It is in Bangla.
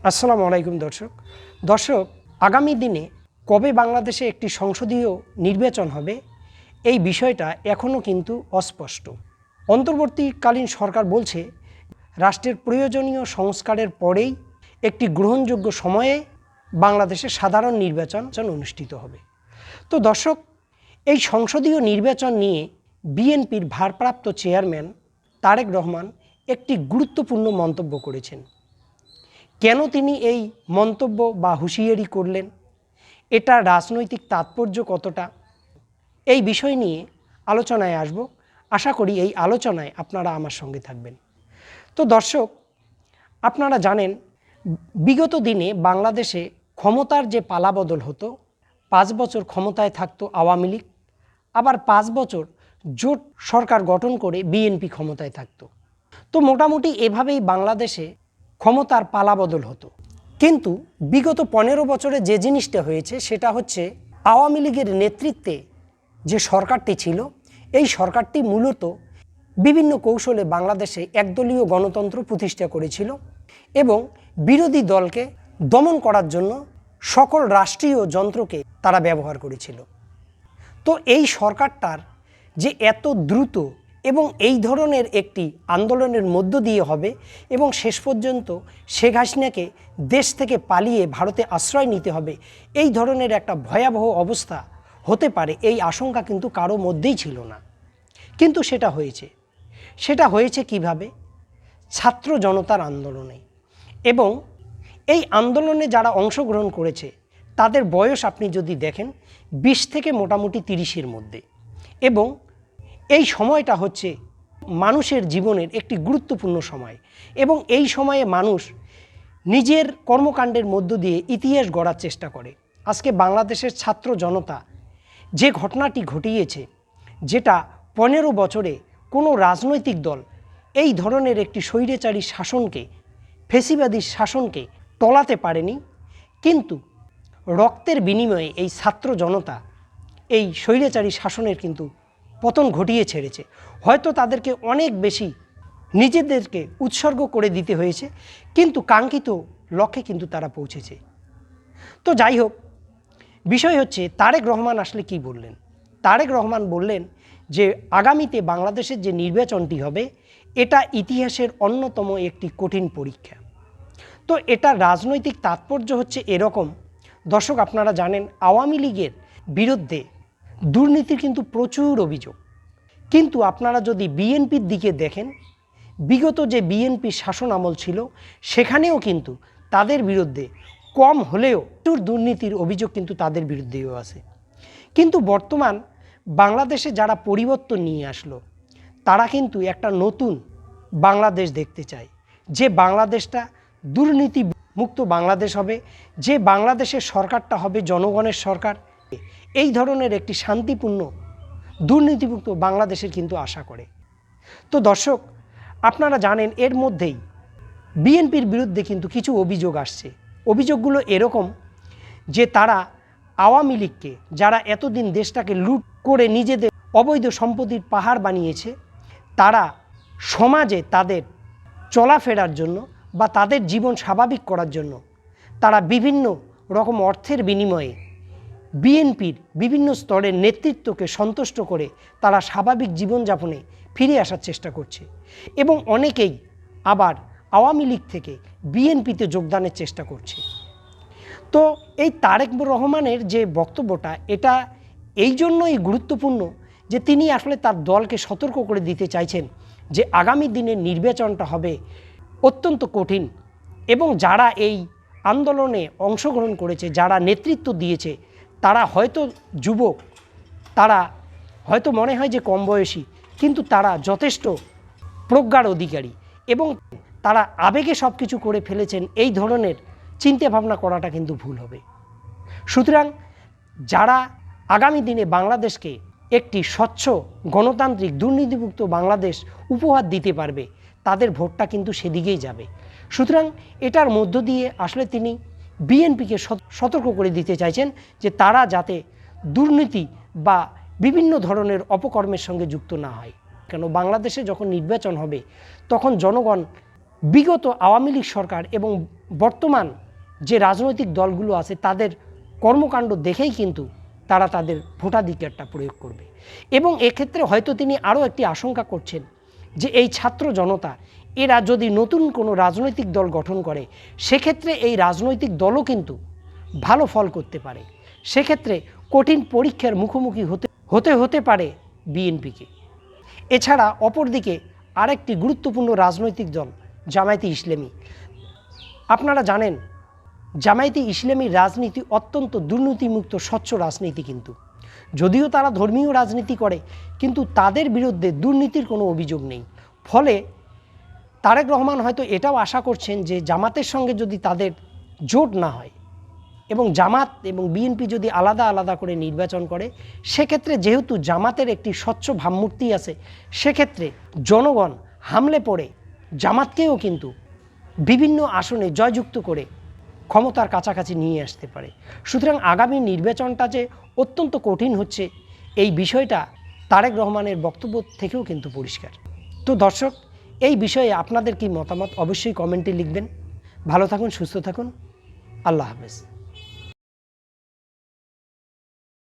আসসালামু আলাইকুম দর্শক আগামী দিনে কবে বাংলাদেশে একটি সংসদীয় নির্বাচন হবে এই বিষয়টা এখনও কিন্তু অস্পষ্ট। অন্তর্বর্তীকালীন সরকার বলছে রাষ্ট্রের প্রয়োজনীয় সংস্কারের পরেই একটি গ্রহণযোগ্য সময়ে বাংলাদেশে সাধারণ নির্বাচন অনুষ্ঠিত হবে। তো দর্শক, এই সংসদীয় নির্বাচন নিয়ে বিএনপির ভারপ্রাপ্ত চেয়ারম্যান তারেক রহমান একটি গুরুত্বপূর্ণ মন্তব্য করেছেন। কেন তিনি এই মন্তব্য বা হুঁশিয়ারি করলেন, এটা রাজনৈতিক তাৎপর্য কতটা, এই বিষয় নিয়ে আলোচনায় আসব। আশা করি এই আলোচনায় আপনারা আমার সঙ্গে থাকবেন। তো দর্শক, আপনারা জানেন বিগত দিনে বাংলাদেশে ক্ষমতার যে পালাবদল হতো, 5 বছর ক্ষমতায় থাকতো আওয়ামী লীগ, আবার 5 বছর জোট সরকার গঠন করে বিএনপি ক্ষমতায় থাকতো। তো মোটামুটি এভাবেই বাংলাদেশে ক্ষমতার পালাবদল হতো। কিন্তু বিগত 15 বছরে যে জিনিসটা হয়েছে সেটা হচ্ছে আওয়ামী লীগের নেতৃত্বে যে সরকারটি ছিল, এই সরকারটি মূলত বিভিন্ন কৌশলে বাংলাদেশে একদলীয় গণতন্ত্র প্রতিষ্ঠা করেছিল এবং বিরোধী দলকে দমন করার জন্য সকল রাষ্ট্রীয় যন্ত্রকে তারা ব্যবহার করেছিল। তো এই সরকারটার যে এত দ্রুত এবং এই ধরনের একটি আন্দোলনের মধ্য দিয়ে হবে এবং শেষ পর্যন্ত শেখ হাসিনাকে দেশ থেকে পালিয়ে ভারতে আশ্রয় নিতে হবে, এই ধরনের একটা ভয়াবহ অবস্থা হতে পারে, এই আশঙ্কা কিন্তু কারো মধ্যেই ছিল না। কিন্তু সেটা হয়েছে কিভাবে? ছাত্র জনতার আন্দোলনে। এবং এই আন্দোলনে যারা অংশগ্রহণ করেছে তাদের বয়স আপনি যদি দেখেন 20 থেকে মোটামুটি 30-এর মধ্যে। এবং এই সময়টা হচ্ছে মানুষের জীবনের একটি গুরুত্বপূর্ণ সময় এবং এই সময়ে মানুষ নিজের কর্মকাণ্ডের মধ্য দিয়ে ইতিহাস গড়ার চেষ্টা করে। আজকে বাংলাদেশের ছাত্র জনতা যে ঘটনাটি ঘটিয়েছে, যেটা 15 বছরে কোনো রাজনৈতিক দল এই ধরনের একটি স্বৈরাচারী শাসনকে, ফ্যাসিবাদী শাসনকে টলাতে পারেনি, কিন্তু রক্তের বিনিময়ে এই ছাত্র জনতা এই স্বৈরাচারী শাসনের কিন্তু পতন ঘটিয়ে ছেড়েছে। হয়তো তাদেরকে অনেক বেশি নিজেদেরকে উৎসর্গ করে দিতে হয়েছে, কিন্তু কাঙ্ক্ষিত লক্ষ্যে কিন্তু তারা পৌঁছেছে। তো যাই হোক, বিষয় হচ্ছে তারেক রহমান আসলে কি বললেন। তারেক রহমান বললেন যে আগামীতে বাংলাদেশের যে নির্বাচনটি হবে এটা ইতিহাসের অন্যতম একটি কঠিন পরীক্ষা। তো এটা রাজনৈতিক তাৎপর্য হচ্ছে এরকম। দর্শক, আপনারা জানেন আওয়ামী লীগের বিরুদ্ধে দুর্নীতির কিন্তু প্রচুর অভিযোগ, কিন্তু আপনারা যদি বিএনপির দিকে দেখেন, বিগত যে বিএনপির শাসন আমল ছিল সেখানেও কিন্তু তাদের বিরুদ্ধে কম হলেও প্রচুর দুর্নীতির অভিযোগ কিন্তু তাদের বিরুদ্ধেও আছে। কিন্তু বর্তমান বাংলাদেশে যারা পরিবর্তন নিয়ে আসলো তারা কিন্তু একটা নতুন বাংলাদেশ দেখতে চায়, যে বাংলাদেশটা দুর্নীতি মুক্ত বাংলাদেশ হবে, যে বাংলাদেশের সরকারটা হবে জনগণের সরকার, এই ধরনের একটি শান্তিপূর্ণ দুর্নীতিমুক্ত বাংলাদেশের কিন্তু আশা করে। তো দর্শক, আপনারা জানেন এর মধ্যেই বিএনপির বিরুদ্ধে কিন্তু কিছু অভিযোগ আসছে। অভিযোগগুলো এরকম যে তারা আওয়ামী লীগকে, যারা এতদিন দেশটাকে লুট করে নিজেদের অবৈধ সম্পত্তির পাহাড় বানিয়েছে, তারা সমাজে তাদের চলাফেরার জন্য বা তাদের জীবন স্বাভাবিক করার জন্য তারা বিভিন্ন রকম অর্থের বিনিময়ে বিএনপির বিভিন্ন স্তরের নেতৃত্বকে সন্তুষ্ট করে তারা স্বাভাবিক জীবনযাপনে ফিরে আসার চেষ্টা করছে এবং অনেকেই আবার আওয়ামী লীগ থেকে বিএনপিতে যোগদানের চেষ্টা করছে। তো এই তারেক রহমানের যে বক্তব্যটা, এটা এই জন্যই গুরুত্বপূর্ণ যে তিনি আসলে তার দলকে সতর্ক করে দিতে চাইছেন যে আগামী দিনের নির্বাচনটা হবে অত্যন্ত কঠিন এবং যারা এই আন্দোলনে অংশগ্রহণ করেছে, যারা নেতৃত্ব দিয়েছে, তারা হয়তো যুবক, তারা হয়তো মনে হয় যে কম বয়সী, কিন্তু তারা যথেষ্ট প্রজ্ঞার অধিকারী এবং তারা আবেগে সব কিছু করে ফেলেছেন। এই ধরনের চিন্তাভাবনা করাটা কিন্তু ভুল হবে। সুতরাং যারা আগামী দিনে বাংলাদেশকে একটি স্বচ্ছ গণতান্ত্রিক দুর্নীতিমুক্ত বাংলাদেশ উপহার দিতে পারবে, তাদের ভোটটা কিন্তু সেদিকেই যাবে। সুতরাং এটার মধ্য দিয়ে আসলে তিনি বিএনপিকে সতর্ক করে দিতে চাইছেন যে তারা যাতে দুর্নীতি বা বিভিন্ন ধরনের অপকর্মের সঙ্গে যুক্ত না হয়। কেন বাংলাদেশে যখন নির্বাচন হবে তখন জনগণ বিগত আওয়ামী লীগ সরকার এবং বর্তমান যে রাজনৈতিক দলগুলো আছে তাদের কর্মকাণ্ড দেখেই কিন্তু তারা তাদের ভোটাধিকারটা প্রয়োগ করবে। এবং এক্ষেত্রে হয়তো তিনি আরও একটি আশঙ্কা করছেন যে এই ছাত্র জনতা এরা যদি নতুন কোনো রাজনৈতিক দল গঠন করে সেক্ষেত্রে এই রাজনৈতিক দলও কিন্তু ভালো ফল করতে পারে, সেক্ষেত্রে কঠিন পরীক্ষার মুখোমুখি হতে পারে বিএনপিকে। এছাড়া অপরদিকে আরেকটি গুরুত্বপূর্ণ রাজনৈতিক দল জামায়াতে ইসলামী। আপনারা জানেন জামায়াতে ইসলামীর রাজনীতি অত্যন্ত দুর্নীতিমুক্ত স্বচ্ছ রাজনীতি, কিন্তু যদিও তারা ধর্মীয় রাজনীতি করে কিন্তু তাদের বিরুদ্ধে দুর্নীতির কোনো অভিযোগ নেই। ফলে তারেক রহমান হয়তো এটাও আশা করছেন যে জামাতের সঙ্গে যদি তাদের জোট না হয় এবং জামাত এবং বিএনপি যদি আলাদা আলাদা করে নির্বাচন করে সেক্ষেত্রে যেহেতু জামাতের একটি স্বচ্ছ ভাবমূর্তি আছে সেক্ষেত্রে জনগণ হামলে পড়ে জামাতকেও কিন্তু বিভিন্ন আসনে জয়যুক্ত করে ক্ষমতার কাছাকাছি নিয়ে আসতে পারে। সুতরাং আগামী নির্বাচনটা যে অত্যন্ত কঠিন হচ্ছে এই বিষয়টা তারেক রহমানের বক্তব্য থেকেও কিন্তু পরিষ্কার। তো দর্শক, এই বিষয়ে আপনাদের কি মতামত অবশ্যই কমেন্টে লিখবেন। ভালো থাকুন, সুস্থ থাকুন, আল্লাহ হাফেজ।